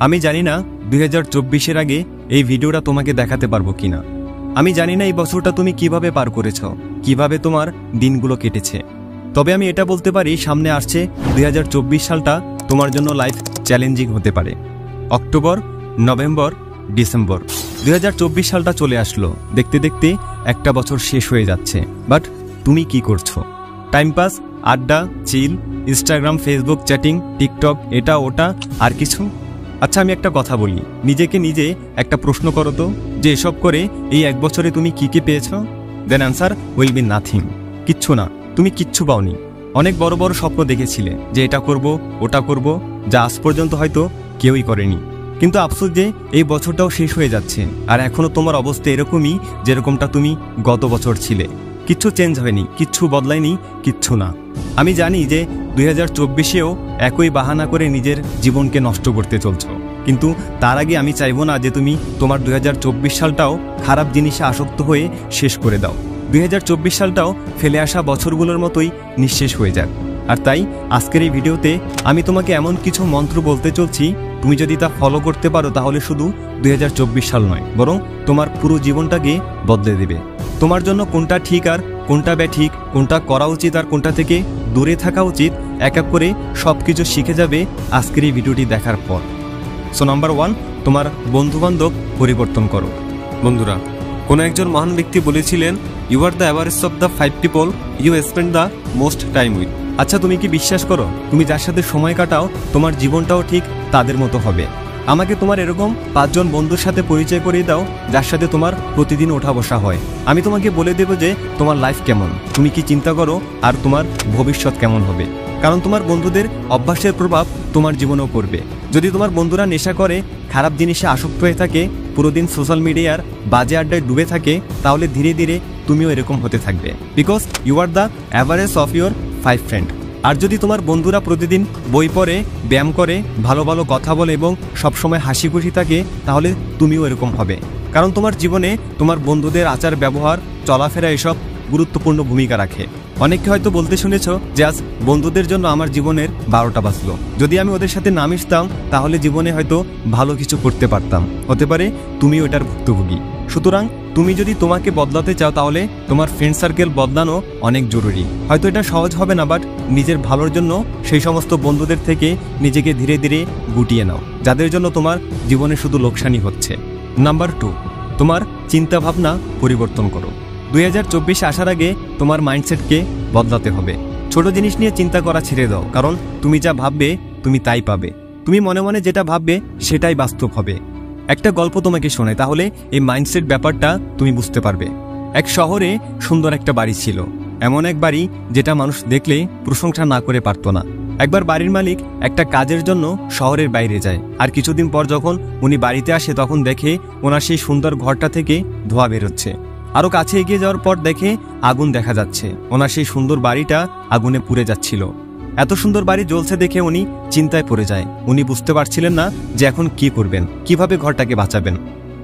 আমি জানি না 2024-এর আগে এই ভিডিওটা তোমাকে দেখাতে পারবো কিনা। আমি জানি না এই বছরটা তুমি কিভাবে পার করেছ, কিভাবে তোমার দিনগুলো কেটেছে। তবে আমি এটা বলতে পারি, সামনে আসছে 2024 সালটা তোমার জন্য লাইফ চ্যালেঞ্জিং হতে পারে। অক্টোবর, নভেম্বর, ডিসেম্বর 2024 সালটা চলে আসলো। দেখতে দেখতে একটা বছর শেষ হয়ে যাচ্ছে। বাট তুমি কি করছো? টাইম পাস, আড্ডা, চিল, ইনস্টাগ্রাম, ফেসবুক, চ্যাটিং, টিকটক, এটা ওটা, আর কিছু? আচ্ছা, আমি একটা কথা বলি, নিজেকে নিজে একটা প্রশ্ন করো তো, যে এসব করে এই এক বছরে তুমি কি কি পেয়েছ? দেন অ্যান্সার উইল বি নাথিং। কিচ্ছু না, তুমি কিচ্ছু পাওনি। অনেক বড় বড় স্বপ্ন দেখেছিলে যে এটা করব, ওটা করব, যা আজ পর্যন্ত হয়তো কেউই করেনি। কিন্তু আফসোস যে এই বছরটাও শেষ হয়ে যাচ্ছে, আর এখনও তোমার অবস্থা এরকমই যেরকমটা তুমি গত বছর ছিলে। কিচ্ছু চেঞ্জ হয়নি, কিচ্ছু বদলায়নি, কিচ্ছু না। আমি জানি যে 2024-এও একই বাহানা করে নিজের জীবনকে নষ্ট করতে চলছো, কিন্তু তার আগে আমি চাইবো না যে তুমি তোমার 2024 সালটাও খারাপ জিনিসে আসক্ত হয়ে শেষ করে দাও। 2024 সালটাও ফেলে আসা বছরগুলোর মতোই নিঃশেষ হয়ে যাক। আর তাই আজকের এই ভিডিওতে আমি তোমাকে এমন কিছু মন্ত্র বলতে চলছি, তুমি যদি তা ফলো করতে পারো তাহলে শুধু 2024 সাল নয়, বরং তোমার পুরো জীবনটাকে বদলে দেবে। তোমার জন্য কোনটা ঠিক আর কোনটা ব্যাঠিক, কোনটা করা উচিত আর কোনটা থেকে দূরে থাকা উচিত, এক এক করে সব কিছু শিখে যাবে আজকের এই ভিডিওটি দেখার পর। সো নাম্বার 1, তোমার বন্ধুবান্ধব পরিবর্তন করো। বন্ধুরা, কোনো একজন মহান ব্যক্তি বলেছিলেন, you are the average of the 5 people you spend the most time with. আচ্ছা, তুমি কি বিশ্বাস করো তুমি যার সাথে সময় কাটাও তোমার জীবনটাও ঠিক তাদের মতো হবে? আমাকে তোমার এরকম 5 জন বন্ধুর সাথে পরিচয় করিয়ে দাও যার সাথে তোমার প্রতিদিন ওঠা বসা হয়। আমি তোমাকে বলে দেব যে তোমার লাইফ কেমন, তুমি কি চিন্তা করো, আর তোমার ভবিষ্যৎ কেমন হবে। কারণ তোমার বন্ধুদের অভ্যাসের প্রভাব তোমার জীবনেও পড়বে। যদি তোমার বন্ধুরা নেশা করে, খারাপ জিনিসে আসক্ত হয়ে থাকে, পুরোদিন সোশ্যাল মিডিয়ার বাজে আড্ডায় ডুবে থাকে, তাহলে ধীরে ধীরে তুমিও এরকম হতে থাকবে। Because you are the average of your 5 friend. আর যদি তোমার বন্ধুরা প্রতিদিন বই পড়ে, ব্যায়াম করে, ভালো ভালো কথা বলে এবং সবসময় হাসি খুশি থাকে, তাহলে তুমিও এরকম হবে। কারণ তোমার জীবনে তোমার বন্ধুদের আচার ব্যবহার, চলাফেরা এসব গুরুত্বপূর্ণ ভূমিকা রাখে। অনেককে হয়তো বলতে শুনেছ যে আজ বন্ধুদের জন্য আমার জীবনের 12টা বাজলো। যদি আমি ওদের সাথে না মিশতাম তাহলে জীবনে হয়তো ভালো কিছু করতে পারতাম। হতে পারে তুমিও এটার ভুক্তভোগী। সুতরাং তুমি যদি তোমাকে বদলাতে চাও তাহলে তোমার ফ্রেন্ড সার্কেল বদলানো অনেক জরুরি। হয়তো এটা সহজ হবে না, বাট নিজের ভালোর জন্য সেই সমস্ত বন্ধুদের থেকে নিজেকে ধীরে ধীরে গুটিয়ে নাও যাদের জন্য তোমার জীবনে শুধু লোকসানই হচ্ছে। নাম্বার 2, তোমার চিন্তাভাবনা পরিবর্তন করো। 2024 আসার আগে তোমার মাইন্ডসেটকে বদলাতে হবে। ছোট জিনিস নিয়ে চিন্তা করা ছেড়ে দাও, কারণ তুমি যা ভাববে তুমি তাই পাবে। তুমি মনে মনে যেটা ভাববে সেটাই বাস্তব হবে। একটা গল্প তোমাকে শোনাই, তাহলে এই মাইন্ডসেট ব্যাপারটা তুমি বুঝতে পারবে। এক শহরে সুন্দর একটা বাড়ি ছিল, এমন এক বাড়ি যেটা মানুষ দেখলে প্রশংসা না করে পারত না। একবার বাড়ির মালিক একটা কাজের জন্য শহরের বাইরে যায়, আর কিছুদিন পর যখন উনি বাড়িতে আসে তখন দেখে ওনার সেই সুন্দর ঘরটা থেকে ধোঁয়া বেরোচ্ছে। আরও কাছে এগিয়ে যাওয়ার পর দেখে আগুন দেখা যাচ্ছে, ওনার সেই সুন্দর বাড়িটা আগুনে পুড়ে যাচ্ছিল। এত সুন্দর বাড়ি জ্বলছে দেখে উনি চিন্তায় পড়ে যায়। উনি বুঝতে পারছিলেন না যে এখন কি করবেন, কিভাবে ঘরটাকে বাঁচাবেন।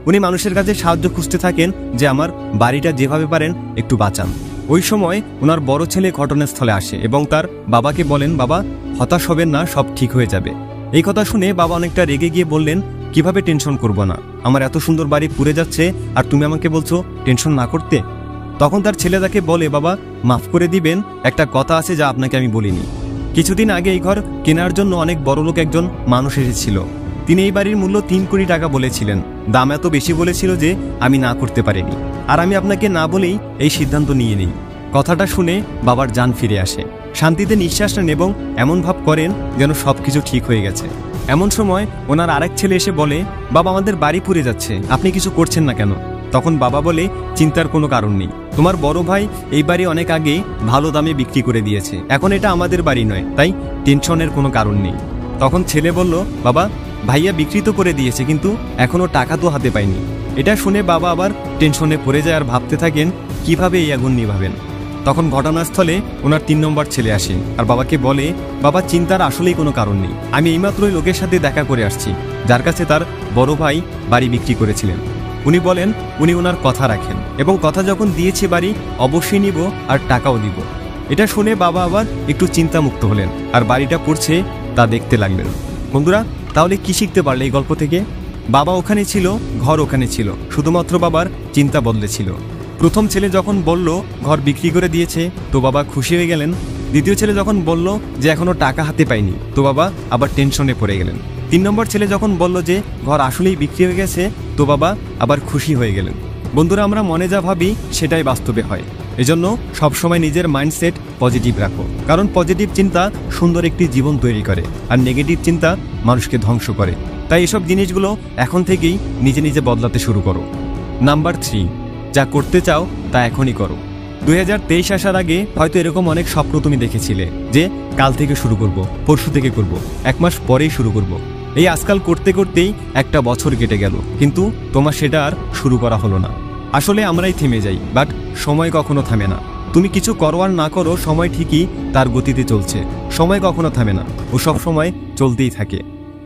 উনি মানুষের কাছে সাহায্য খুঁজতে থাকেন যে আমার বাড়িটা যেভাবে পারেন একটু বাঁচান। ওই সময় ওনার বড় ছেলে ঘটনাস্থলে আসে এবং তার বাবাকে বলেন, বাবা হতাশ হবেন না, সব ঠিক হয়ে যাবে। এই কথা শুনে বাবা অনেকটা রেগে গিয়ে বললেন, কিভাবে টেনশন করব না, আমার এত সুন্দর বাড়ি পুড়ে যাচ্ছে আর তুমি আমাকে বলছো টেনশন না করতে। তখন তার ছেলে তাকে বলে, বাবা মাফ করে দিবেন, একটা কথা আছে যা আপনাকে আমি বলিনি। কিছুদিন আগে এই ঘর কেনার জন্য অনেক বড়লোক একজন মানুষ এসেছিল। তিনি এই বাড়ির মূল্য 3 কোটি টাকা বলেছিলেন। দাম এত বেশি বলেছিল যে আমি না করতে পারিনি, আর আমি আপনাকে না বলেই এই সিদ্ধান্ত নিয়ে নিই। কথাটা শুনে বাবার জান ফিরে আসে, শান্তিতে নিঃশ্বাস নেন এবং এমন ভাব করেন যেন সবকিছু ঠিক হয়ে গেছে। এমন সময় ওনার আরেক ছেলে এসে বলে, বাবা আমাদের বাড়ি পুড়ে যাচ্ছে, আপনি কিছু করছেন না কেন? তখন বাবা বলে, চিন্তার কোনো কারণ নেই, তোমার বড় ভাই এই বাড়ি অনেক আগে ভালো দামে বিক্রি করে দিয়েছে, এখন এটা আমাদের বাড়ি নয়, তাই টেনশনের কোনো কারণ নেই। তখন ছেলে বলল, বাবা ভাইয়া বিক্রি তো করে দিয়েছে, কিন্তু এখনো টাকা তো হাতে পাইনি। এটা শুনে বাবা আবার টেনশনে পড়ে যায় আর ভাবতে থাকেন কিভাবে এই আগুন নিভাবেন। তখন ঘটনাস্থলে ওনার 3 নম্বর ছেলে আসে আর বাবাকে বলে, বাবা চিন্তার আসলেই কোনো কারণ নেই, আমি এইমাত্রই লোকের সাথে দেখা করে আসছি যার কাছে তার বড় ভাই বাড়ি বিক্রি করেছিলেন। উনি বলেন উনি ওনার কথা রাখেন এবং কথা যখন দিয়েছে বাড়ি অবশ্যই নিব আর টাকাও দিব। এটা শুনে বাবা আবার একটু চিন্তামুক্ত হলেন আর বাড়িটা পড়ছে তা দেখতে লাগলেন। বন্ধুরা, তাহলে কি শিখতে পারলে এই গল্প থেকে? বাবা ওখানে ছিল, ঘর ওখানে ছিল, শুধুমাত্র বাবার চিন্তা বদলেছিল। প্রথম ছেলে যখন বলল ঘর বিক্রি করে দিয়েছে, তো বাবা খুশি হয়ে গেলেন। দ্বিতীয় ছেলে যখন বলল যে এখনো টাকা হাতে পায়নি, তো বাবা আবার টেনশনে পড়ে গেলেন। 3 নম্বর ছেলে যখন বলল যে ঘর আসলেই বিক্রি হয়ে গেছে, তো বাবা আবার খুশি হয়ে গেলেন। বন্ধুরা, আমরা মনে যা ভাবি সেটাই বাস্তবে হয়। এজন্য সবসময় নিজের মাইন্ডসেট পজিটিভ রাখো, কারণ পজিটিভ চিন্তা সুন্দর একটি জীবন তৈরি করে, আর নেগেটিভ চিন্তা মানুষকে ধ্বংস করে। তাই এসব জিনিসগুলো এখন থেকেই নিজে নিজে বদলাতে শুরু করো। নাম্বার 3, যা করতে চাও তা এখনই করো। 2023 আসার আগে হয়তো এরকম অনেক স্বপ্ন তুমি দেখেছিলে যে কাল থেকে শুরু করব, পরশু থেকে করব, 1 মাস পরেই শুরু করব। এই আজকাল করতে করতেই একটা বছর কেটে গেল, কিন্তু তোমার সেটা আর শুরু করা হলো না। আসলে আমরাই থেমে যাই, বাট সময় কখনো থামে না। তুমি কিছু করো আর না করো, সময় ঠিকই তার গতিতে চলছে। সময় কখনো থামে না, ও সব সময় চলতেই থাকে।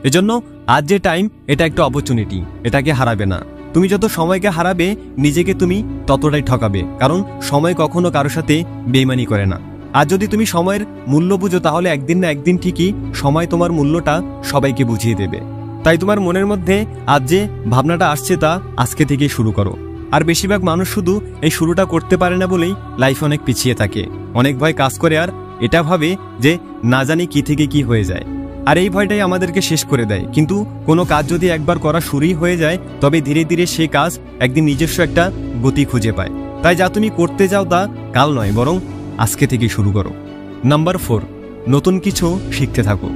এজন্য আজ যে টাইম, এটা একটা অপরচুনিটি, এটাকে হারাবে না। তুমি যত সময়কে হারাবে, নিজেকে তুমি ততটাই ঠকাবে, কারণ সময় কখনো কারোর সাথে বেইমানি করে না। আর যদি তুমি সময়ের মূল্য বুঝো, তাহলে একদিন না একদিন ঠিকই সময় তোমার মূল্যটা সবাইকে বুঝিয়ে দেবে। তাই তোমার মনের মধ্যে আজ যে ভাবনাটা আসছে, তা আজকে থেকেই শুরু করো। আর বেশিরভাগ মানুষ শুধু এই শুরুটা করতে পারে না বলেই লাইফ অনেক পিছিয়ে থাকে। অনেক ভয় কাজ করে, আর এটা ভাবে যে না জানি কি থেকে কি হয়ে যায়, আর এই ভয়টাই আমাদেরকে শেষ করে দেয়। কিন্তু কোনো কাজ যদি একবার করা শুরুই হয়ে যায়, তবে ধীরে ধীরে সে কাজ একদিন নিজস্ব একটা গতি খুঁজে পায়। তাই যা তুমি করতে যাও তা কাল নয়, বরং আজকে থেকে শুরু করো। নাম্বার 4, নতুন কিছু শিখতে থাকো।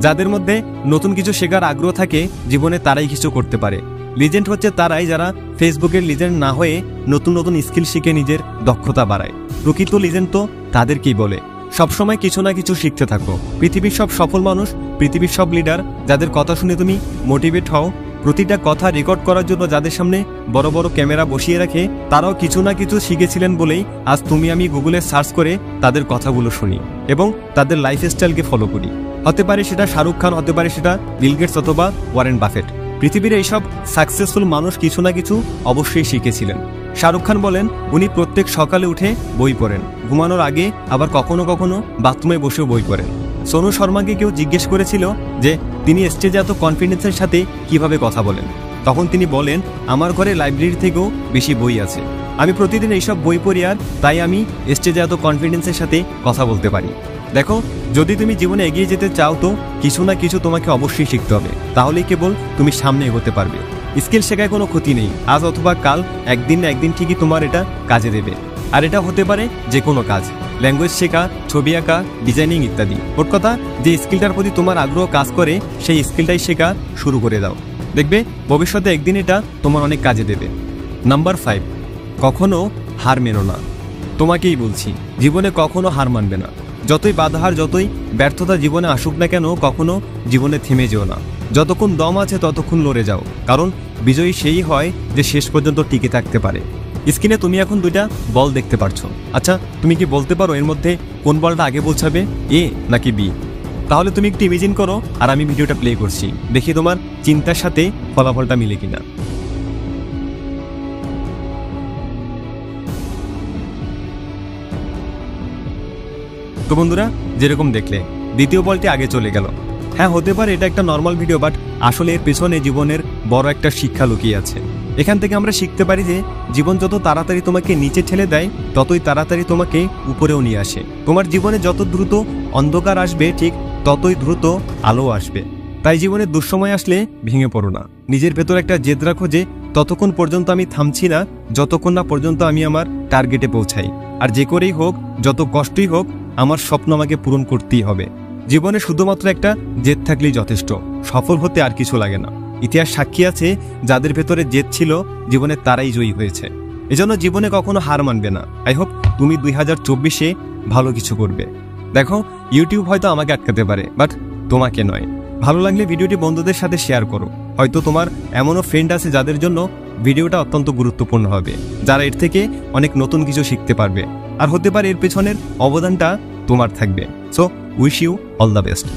যাদের মধ্যে নতুন কিছু শেখার আগ্রহ থাকে, জীবনে তারাই কিছু করতে পারে। লিজেন্ড হচ্ছে তারাই যারা ফেসবুকের লিজেন্ড না হয়ে নতুন নতুন স্কিল শিখে নিজের দক্ষতা বাড়ায়। প্রকৃত লিজেন্ড তো তাদেরকেই বলে। সবসময় কিছু না কিছু শিখতে থাকো। পৃথিবীর সব সফল মানুষ, পৃথিবীর সব লিডার, যাদের কথা শুনে তুমি মোটিভেট হও, প্রতিটা কথা রেকর্ড করার জন্য যাদের সামনে বড় বড় ক্যামেরা বসিয়ে রাখে, তারাও কিছু না কিছু শিখেছিলেন বলেই আজ তুমি আমি গুগলে সার্চ করে তাদের কথাগুলো শুনি এবং তাদের লাইফস্টাইলকে ফলো করি। হতে পারে সেটা শাহরুখ খান, হতে পারে সেটা বিল গেটস অথবা ওয়ারেন বাফেট। পৃথিবীর এইসব সাকসেসফুল মানুষ কিছু না কিছু অবশ্যই শিখেছিলেন। শাহরুখ খান বলেন উনি প্রত্যেক সকালে উঠে বই পড়েন, ঘুমানোর আগে আবার কখনো কখনো বাথরুমে বসেও বই পড়েন। সোনু শর্মাকে কেউ জিজ্ঞেস করেছিল যে তিনি স্টেজে এত কনফিডেন্সের সাথে কিভাবে কথা বলেন, তখন তিনি বলেন আমার ঘরে লাইব্রেরি থেকেও বেশি বই আছে, আমি প্রতিদিন এইসব বই পড়ি, আর তাই আমি স্টেজে এত কনফিডেন্সের সাথে কথা বলতে পারি। দেখো, যদি তুমি জীবনে এগিয়ে যেতে চাও, তো কিছু না কিছু তোমাকে অবশ্যই শিখতে হবে, তাহলেই কেবল তুমি সামনে এগোতে পারবে। স্কিল শেখায় কোনো ক্ষতি নেই, আজ অথবা কাল একদিন না একদিন ঠিকই তোমার এটা কাজে দেবে। আর এটা হতে পারে যে কোনো কাজ, ল্যাঙ্গুয়েজ শেখা, ছবি আঁকা, ডিজাইনিং ইত্যাদি। ওর কথা, যে স্কিলটার প্রতি তোমার আগ্রহ কাজ করে সেই স্কিলটাই শেখা শুরু করে দাও, দেখবে ভবিষ্যতে একদিন এটা তোমার অনেক কাজে দেবে। নাম্বার 5, কখনো হার মেনো না। তোমাকেই বলছি, জীবনে কখনো হার মানবে না। যতই বাধার, যতই ব্যর্থতা জীবনে আসুক না কেন, কখনো জীবনে থেমে যেও না। যতক্ষণ দম আছে ততক্ষণ লড়ে যাও, কারণ বিজয়ী সেই হয় যে শেষ পর্যন্ত টিকে থাকতে পারে। স্ক্রিনে তুমি এখন 2টা বল দেখতে পারছো। আচ্ছা, তুমি কি বলতে পারো এর মধ্যে কোন বলটা আগে পৌঁছাবে, এ নাকি বি? তাহলে তুমি একটু ইমেজিন করো, আর আমি ভিডিওটা প্লে করছি, দেখি তোমার চিন্তার সাথে ফলাফলটা মিলে কিনা। তো বন্ধুরা, যেরকম দেখলে দ্বিতীয় বলটি আগে চলে গেল। হ্যাঁ, হতে পারে এটা একটা নর্মাল ভিডিও, বাট আসলে এর পেছনে জীবনের বড় একটা শিক্ষা লুকিয়ে আছে। এখান থেকে আমরা শিখতে পারি যে জীবন যত তাড়াতাড়ি তোমাকে নিচে ঠেলে দেয়, ততই তাড়াতাড়ি তোমাকে উপরেও নিয়ে আসে। তোমার জীবনে যত দ্রুত অন্ধকার আসবে, ঠিক ততই দ্রুত আলো আসবে। তাই জীবনে দুঃসময় আসলে ভেঙে পড়ো না, নিজের ভেতর একটা জেদ রাখো যে ততক্ষণ পর্যন্ত আমি থামছি না যতক্ষণ না পর্যন্ত আমি আমার টার্গেটে পৌঁছাই। আর যে করেই হোক, যত কষ্টই হোক, আমার স্বপ্ন আমাকে পূরণ করতেই হবে। জীবনে শুধুমাত্র একটা জেদ থাকলেই যথেষ্ট, সফল হতে আর কিছু লাগে না। ইতিহাস সাক্ষী আছে, যাদের ভেতরে জেদ ছিল জীবনে তারাই জয়ী হয়েছে। এজন্য জীবনে কখনো হার মানবে না। আই হোপ তুমি 2024-এ ভালো কিছু করবে। দেখো, ইউটিউব হয়তো আমাকে আটকাতে পারে, বাট তোমাকে নয়। ভালো লাগলে ভিডিওটি বন্ধুদের সাথে শেয়ার করো। হয়তো তোমার এমনও ফ্রেন্ড আছে যাদের জন্য ভিডিওটা অত্যন্ত গুরুত্বপূর্ণ হবে, যারা এর থেকে অনেক নতুন কিছু শিখতে পারবে। আর হতে পারে এর পেছনের অবদানটা তোমার থাকবে। So wish you all the best.